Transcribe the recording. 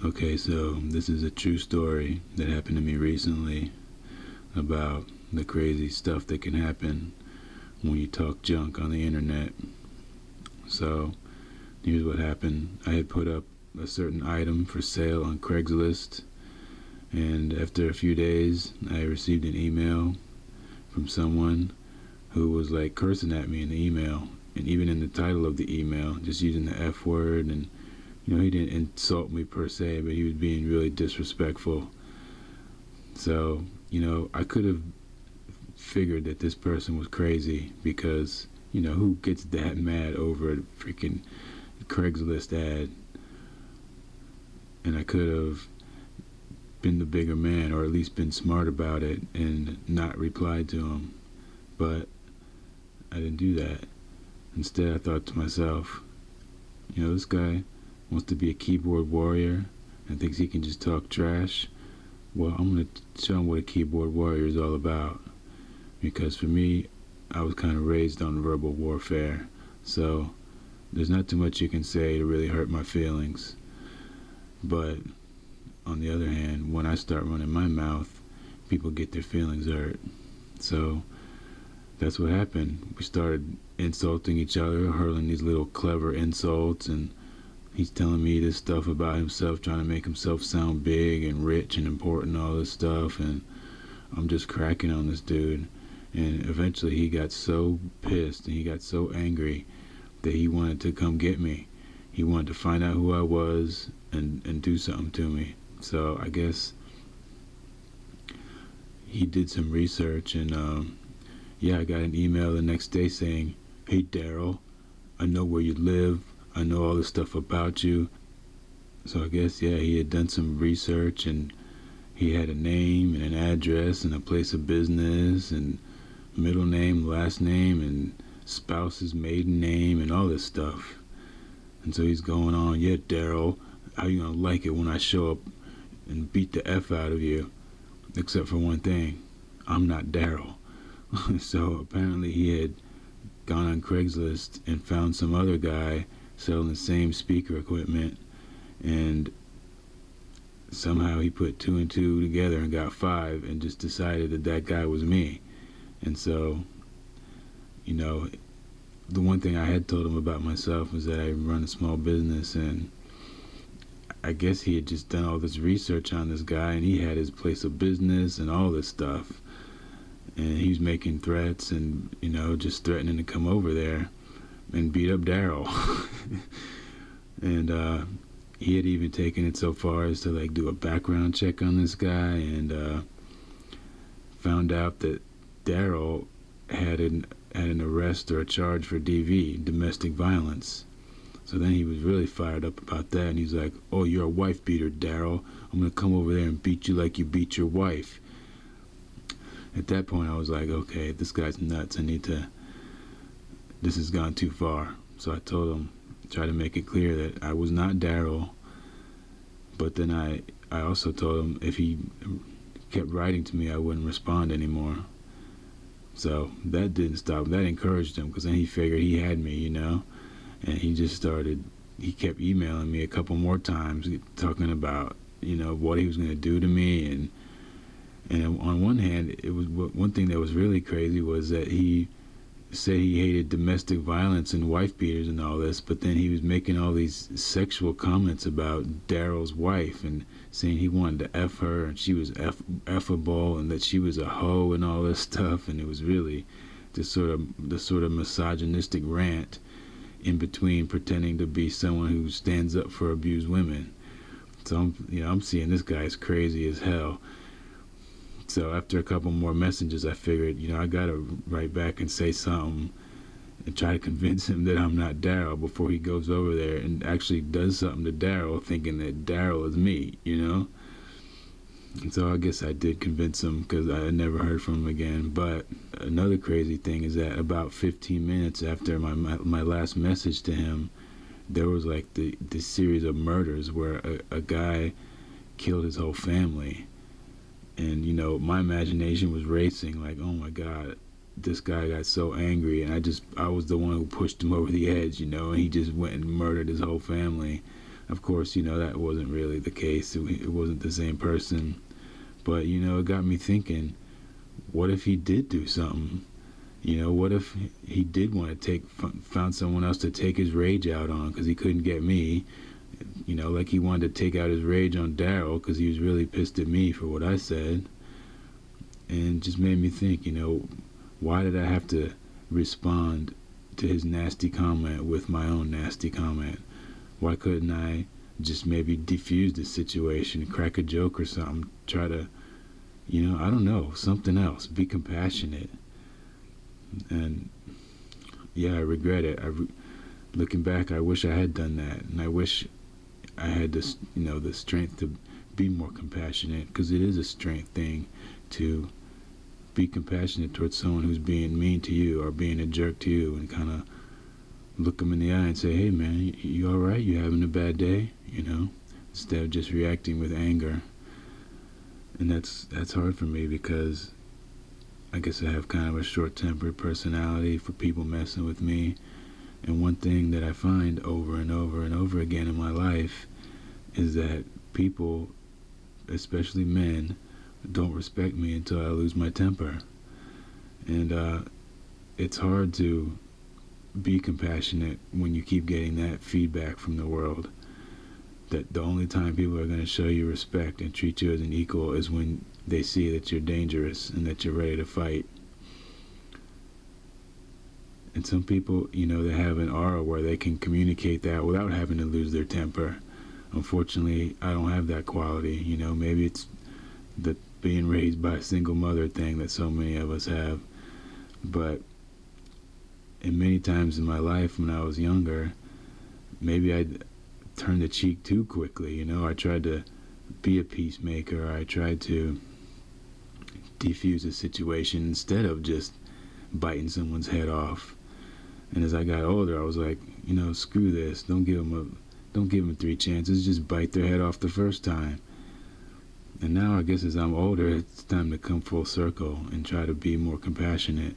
Okay, so this is a true story that happened to me recently about the crazy stuff that can happen when you talk junk on the internet. So, here's what happened. I had put up a certain item for sale on Craigslist, and after a few days, I received an email from someone who was like cursing at me in the email, and even in the title of the email, just using the F word. And he didn't insult me per se, but he was being really disrespectful. So, I could have figured that this person was crazy because, who gets that mad over a freaking Craigslist ad? And I could have been the bigger man, or at least been smart about it and not replied to him. But I didn't do that. Instead, I thought to myself, this guy wants to be a keyboard warrior and thinks he can just talk trash. Well, I'm going to show him what a keyboard warrior is all about. Because for me, I was kind of raised on verbal warfare. So there's not too much you can say to really hurt my feelings. But on the other hand, when I start running my mouth, people get their feelings hurt. So that's what happened. We started insulting each other, hurling these little clever insults, and he's telling me this stuff about himself, trying to make himself sound big and rich and important, all this stuff, and I'm just cracking on this dude. And eventually he got so pissed and he got so angry that he wanted to come get me. He wanted to find out who I was and do something to me. So I guess he did some research, and I got an email the next day saying, "Hey Daryll, I know where you live. I know all this stuff about you." So I guess, he had done some research, and he had a name and an address and a place of business and middle name, last name, and spouse's maiden name and all this stuff. And so he's going on, "Yeah, Daryll, how you gonna like it when I show up and beat the F out of you? Except for one thing, I'm not Daryll." So apparently he had gone on Craigslist and found some other guy selling the same speaker equipment, and somehow he put two and two together and got five and just decided that that guy was me. And so, the one thing I had told him about myself was that I run a small business, and I guess he had just done all this research on this guy, and he had his place of business and all this stuff. And he was making threats and, just threatening to come over there and beat up Daryll. And he had even taken it so far as to do a background check on this guy, and found out that Daryll had an arrest or a charge for DV, domestic violence. So then he was really fired up about that, and he's like, "Oh, you're a wife beater, Daryll. I'm gonna come over there and beat you like you beat your wife." At that point, I was like, okay, this guy's nuts. This has gone too far. So I told him, tried to make it clear that I was not Daryll. But then I also told him if he kept writing to me, I wouldn't respond anymore. So that didn't stop. That encouraged him, because then he figured he had me, and he kept emailing me a couple more times, talking about, what he was going to do to me. And on one hand, it was one thing that was really crazy was that he said he hated domestic violence and wife beaters and all this, but then he was making all these sexual comments about Daryl's wife and saying he wanted to F her and she was effable and that she was a hoe and all this stuff. And it was really the sort of misogynistic rant in between pretending to be someone who stands up for abused women. So I'm seeing this guy is crazy as hell. So after a couple more messages, I figured, I gotta write back and say something and try to convince him that I'm not Daryl before he goes over there and actually does something to Daryl, thinking that Daryl is me, And so I guess I did convince him, because I never heard from him again. But another crazy thing is that about 15 minutes after my last message to him, there was this series of murders where a guy killed his whole family. And, my imagination was racing, like, oh my God, this guy got so angry, and I was the one who pushed him over the edge, and he just went and murdered his whole family. Of course, that wasn't really the case. It wasn't the same person. But, it got me thinking, what if he did do something? What if he did want to found someone else to take his rage out on because he couldn't get me? Like he wanted to take out his rage on Daryll because he was really pissed at me for what I said. And it just made me think, why did I have to respond to his nasty comment with my own nasty comment? Why couldn't I just maybe defuse the situation, crack a joke or something, try to, I don't know, something else, be compassionate. And yeah, I regret it. Looking back, I wish I had done that, and I wish I had this, the strength to be more compassionate, because it is a strength thing to be compassionate towards someone who's being mean to you or being a jerk to you, and kind of look them in the eye and say, hey man, you all right? You having a bad day? Instead of just reacting with anger. And that's hard for me, because I guess I have kind of a short-tempered personality for people messing with me. And one thing that I find over and over and over again in my life is that people, especially men, don't respect me until I lose my temper. And it's hard to be compassionate when you keep getting that feedback from the world, that the only time people are going to show you respect and treat you as an equal is when they see that you're dangerous and that you're ready to fight. And some people, they have an aura where they can communicate that without having to lose their temper. Unfortunately, I don't have that quality. Maybe it's the being raised by a single mother thing that so many of us have. But in many times in my life when I was younger, maybe I turned the cheek too quickly. I tried to be a peacemaker. I tried to defuse a situation instead of just biting someone's head off. And as I got older, I was like, screw this. Don't give them 3 chances. Just bite their head off the first time. And now I guess as I'm older, it's time to come full circle and try to be more compassionate